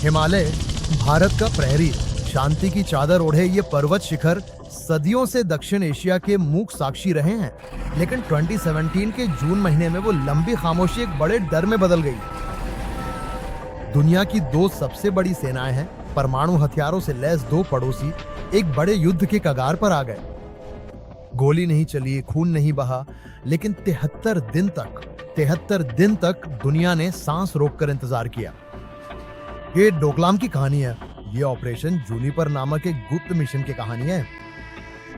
हिमालय, भारत का प्रहरी, शांति की चादर ओढ़े ये पर्वत शिखर सदियों से दक्षिण एशिया के मूक साक्षी रहे हैं, लेकिन 2017 के जून महीने में वो लंबी खामोशी एक बड़े डर में बदल गई। दुनिया की दो सबसे बड़ी सेनाएं हैं, परमाणु हथियारों से लैस दो पड़ोसी एक बड़े युद्ध के कगार पर आ गए। गोली नहीं चली, खून नहीं बहा, लेकिन 73 दिन तक दुनिया ने सांस रोककर इंतजार किया। ये डोकलाम की कहानी है। ये ऑपरेशन जूनिपर नामक एक गुप्त मिशन की कहानी है।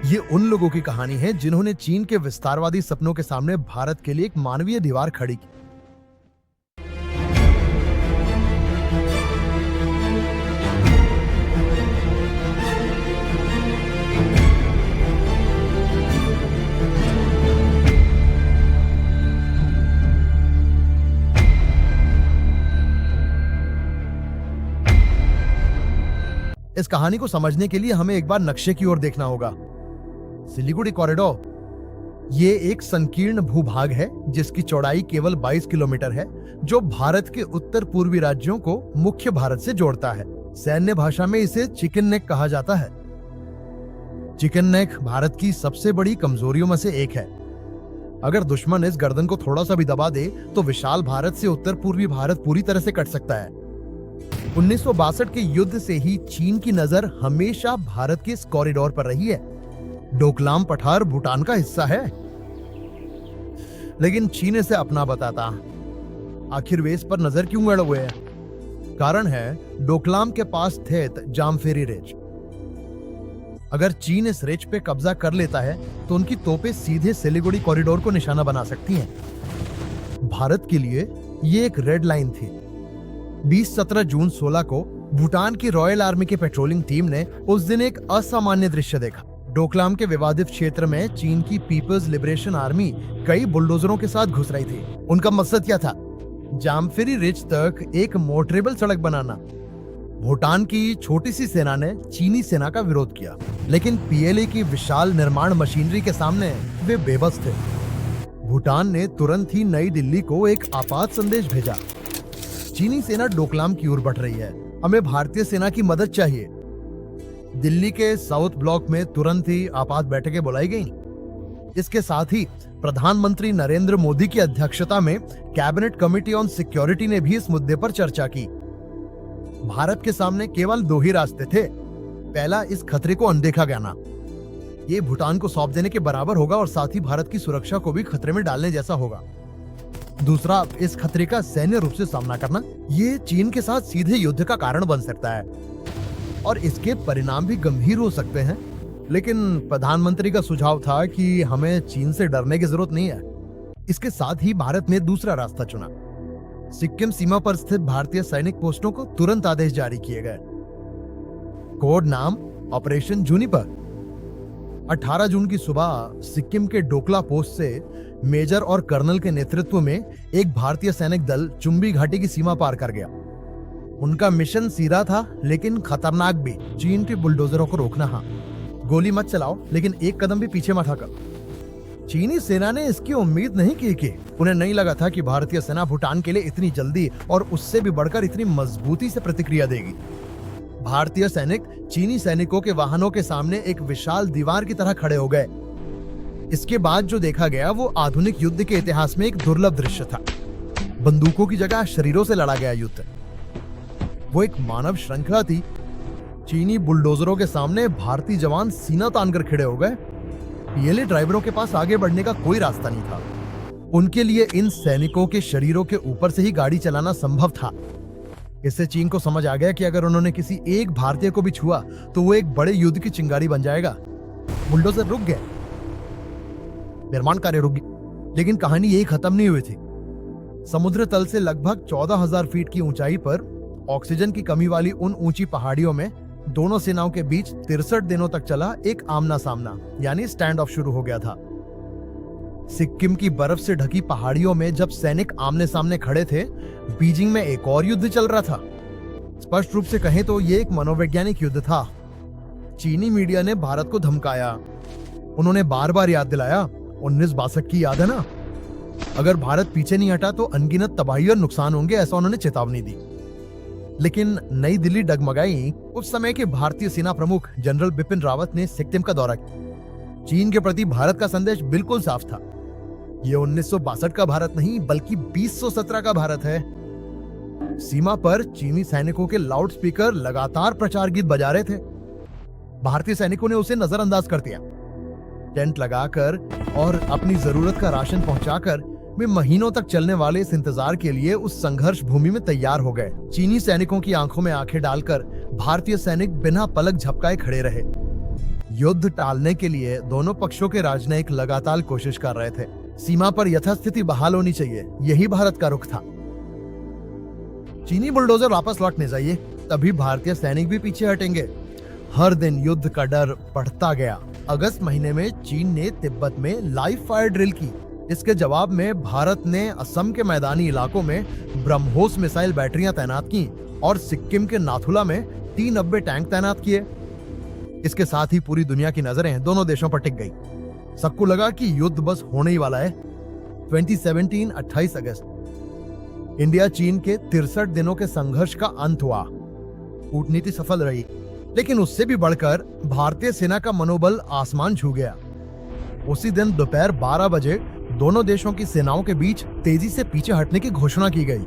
ये उन लोगों की कहानी है जिन्होंने चीन के विस्तारवादी सपनों के सामने भारत के लिए एक मानवीय दीवार खड़ी की। इस कहानी को समझने के लिए हमें एक बार नक्शे की ओर देखना होगा। सिलीगुड़ी कॉरिडोर ये एक संकीर्ण भूभाग है जिसकी चौड़ाई केवल 22 किलोमीटर है, जो भारत के उत्तर पूर्वी राज्यों को मुख्य भारत से जोड़ता है। सैन्य भाषा में इसे चिकन नेक कहा जाता है। चिकन नेक भारत की सबसे बड़ी कमजोरियों में से एक है। अगर दुश्मन इस गर्दन को थोड़ा सा भी दबा दे तो विशाल भारत से उत्तर पूर्वी भारत पूरी तरह से कट सकता है। 1962 के युद्ध से ही चीन की नजर हमेशा भारत के इस कॉरिडोर पर रही है। डोकलाम पठार भूटान का हिस्सा है, लेकिन चीन इसे अपना बताता। आखिर वे इस पर नजर क्यों गड़े हुए हैं? कारण है डोकलाम के पास स्थित जामफेरी रिज। अगर चीन इस रिज पे कब्जा कर लेता है तो उनकी तोपें सीधे सिलीगुड़ी कॉरिडोर को निशाना बना सकती हैं। भारत के लिए ये एक रेड लाइन थी। 17 जून 16 को भूटान की रॉयल आर्मी की पेट्रोलिंग टीम ने उस दिन एक असामान्य दृश्य देखा। डोकलाम के विवादित क्षेत्र में चीन की पीपल्स लिबरेशन आर्मी कई बुलडोजरों के साथ घुस रही थी। उनका मकसद क्या था? जामफेरी रिज तक एक मोटरेबल सड़क बनाना। भूटान की छोटी सी सेना ने चीनी सेना का विरोध किया, लेकिन पीएलए की विशाल निर्माण मशीनरी के सामने वे बेबस थे। भूटान ने तुरंत ही नई दिल्ली को एक आपात संदेश भेजा। चीनी सेना डोकलाम की ओर बढ़ रही है, हमें भारतीय सेना की मदद चाहिए। दिल्ली के साउथ ब्लॉक में तुरंत ही आपात बैठकें बुलाई गईं। इसके साथ ही प्रधानमंत्री नरेंद्र मोदी की अध्यक्षता में कैबिनेट कमेटी ऑन सिक्योरिटी ने भी इस मुद्दे पर चर्चा की। भारत के सामने केवल दो ही रास्ते थे। पहला, इस खतरे को अनदेखा करना। ये भूटान को सौंप देने के बराबर होगा और साथ ही भारत की सुरक्षा को भी खतरे में डालने जैसा होगा। दूसरा, इस खतरे का सैन्य रूप से सामना करना। ये चीन के साथ सीधे युद्ध का कारण बन सकता है और इसके परिणाम भी गंभीर हो सकते हैं। लेकिन प्रधानमंत्री का सुझाव था कि हमें चीन से डरने की जरूरत नहीं है। इसके साथ ही भारत ने दूसरा रास्ता चुना। सिक्किम सीमा पर स्थित भारतीय सैनिक पोस्टों को तुरंत आदेश जारी किए गए। कोड नाम ऑपरेशन जूनिपर। 18 जून की सुबह सिक्किम के डोकला पोस्ट से मेजर और कर्नल के नेतृत्व में एक भारतीय सैनिक दल चुम्बी घाटी की सीमा पार कर गया। उनका मिशन सीधा था, लेकिन खतरनाक भी। चीन के बुलडोजरों को रोकना। हाँ, गोली मत चलाओ, लेकिन एक कदम भी पीछे मत हटो। चीनी सेना ने इसकी उम्मीद नहीं की कि उन्हें नहीं लगा था कि भारतीय सेना भूटान के लिए इतनी जल्दी और उससे भी बढ़कर इतनी मजबूती से प्रतिक्रिया देगी। भारतीय सैनिक चीनी सैनिकों के वाहनों के सामने एक विशाल दीवार की तरह खड़े हो गए। इसके बाद जो देखा गया वो आधुनिक युद्ध के इतिहास में एक दुर्लभ दृश्य था। बंदूकों की जगह शरीरों से लड़ा गया युद्ध। वो एक मानव श्रृंखला थी। चीनी बुलडोजरों के सामने भारतीय जवान सीना तानकर खड़े हो गए। पीएलए ड्राइवरों के पास आगे बढ़ने का कोई रास्ता नहीं था। उनके लिए इन सैनिकों के शरीरों के ऊपर से ही गाड़ी चलाना संभव था। इससे चीन को समझ आ गया कि अगर उन्होंने किसी एक भारतीय को भी छुआ तो वो एक बड़े युद्ध की चिंगारी बन जाएगा। बुलडोजर रुक गए, निर्माण कार्य रुक गया। लेकिन कहानी यही खत्म नहीं हुई थी। समुद्र तल से लगभग 14,000 फीट की ऊंचाई पर ऑक्सीजन की कमी वाली उन ऊंची पहाड़ियों में दोनों सेनाओं के बीच 63 दिनों तक चला एक आमना सामना यानी स्टैंड ऑफ शुरू हो गया था। सिक्किम की बर्फ से ढकी पहाड़ियों में जब सैनिक आमने सामने खड़े थे, बीजिंग में एक और युद्ध चल रहा था। स्पष्ट रूप से कहें तो ये एक मनोवैज्ञानिक युद्ध था। चीनी मीडिया ने भारत को धमकाया। उन्होंने बार बार याद दिलाया, 1962 की याद है ना? अगर भारत पीछे नहीं हटा तो अनगिनत तबाही और नुकसान होंगे, ऐसा उन्होंने चेतावनी दी। लेकिन नई दिल्ली डगमगाई। उस समय के भारतीय सेना प्रमुख जनरल बिपिन रावत ने सिक्किम का दौरा किया। चीन के प्रति भारत का संदेश बिल्कुल साफ था। ये 1962 का भारत नहीं बल्कि 2017 का भारत है। सीमा पर चीनी सैनिकों के लाउडस्पीकर लगातार प्रचार गीत बजा रहे थे। भारतीय सैनिकों ने उसे नजरअंदाज कर दिया। टेंट लगाकर और अपनी जरूरत का राशन पहुंचाकर वे महीनों तक चलने वाले इस इंतजार के लिए उस संघर्ष भूमि में तैयार हो गए। चीनी सैनिकों की आंखों में आंखें डालकर भारतीय सैनिक बिना पलक झपकाए खड़े रहे। युद्ध टालने के लिए दोनों पक्षों के राजनयिक लगातार कोशिश कर रहे थे। सीमा पर यथास्थिति बहाल होनी चाहिए, यही भारत का रुख था। चीनी बुलडोजर वापस लौटने चाहिए, तभी भारतीय सैनिक भी पीछे हटेंगे। हर दिन युद्ध का डर बढ़ता गया। अगस्त महीने में चीन ने तिब्बत में लाइव फायर ड्रिल की। इसके जवाब में भारत ने असम के मैदानी इलाकों में ब्रह्मोस मिसाइल बैटरियां तैनात की और सिक्किम के नाथुला में 3 नब्बे टैंक तैनात किए। इसके साथ ही पूरी दुनिया की नजरें दोनों देशों पर टिक गई। सबको लगा कि युद्ध बस होने ही वाला है। 2017 28 अगस्त इंडिया चीन के 63 दिनों के संघर्ष का अंत हुआ। कूटनीति सफल रही, लेकिन उससे भी बढ़कर भारतीय सेना का मनोबल आसमान छू गया। उसी दिन दोपहर 12 बजे दोनों देशों की सेनाओं के बीच तेजी से पीछे हटने की घोषणा की गई।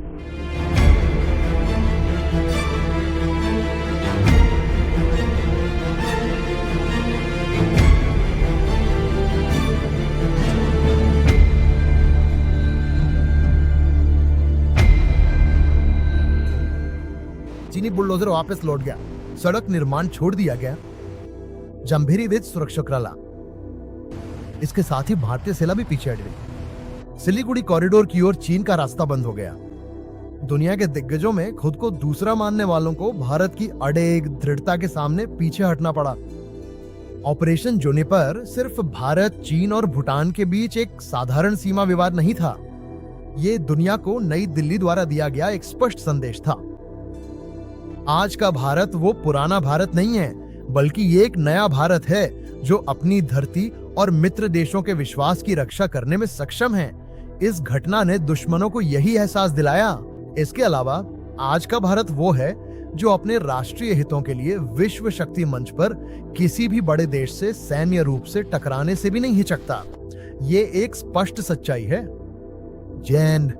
चीनी बुलडोजर वापस लौट गया। सड़क निर्माण छोड़ दिया गया। जम्भीरी रिज सुरक्षा रहा। इसके साथ ही भारतीय सेना भी पीछे हट गई। सिलीगुड़ी कॉरिडोर की ओर चीन का रास्ता बंद हो गया। दुनिया के दिग्गजों में खुद को दूसरा मानने वालों को भारत की अड़ेग दृढ़ता के सामने पीछे हटना पड़ा। ऑपरेशन जुनिपर सिर्फ भारत, चीन और भूटान के बीच एक साधारण सीमा विवाद नहीं था। ये दुनिया को नई दिल्ली द्वारा दिया गया एक स्पष्ट संदेश था। आज का भारत वो पुराना भारत नहीं है, बल्कि ये एक नया भारत है जो अपनी धरती और मित्र देशों के विश्वास की रक्षा करने में सक्षम है। इस घटना ने दुश्मनों को यही एहसास दिलाया। इसके अलावा आज का भारत वो है जो अपने राष्ट्रीय हितों के लिए विश्व शक्ति मंच पर किसी भी बड़े देश से सैन्य रूप से टकराने से भी नहीं हिचकता। ये एक स्पष्ट सच्चाई है। जय हिंद।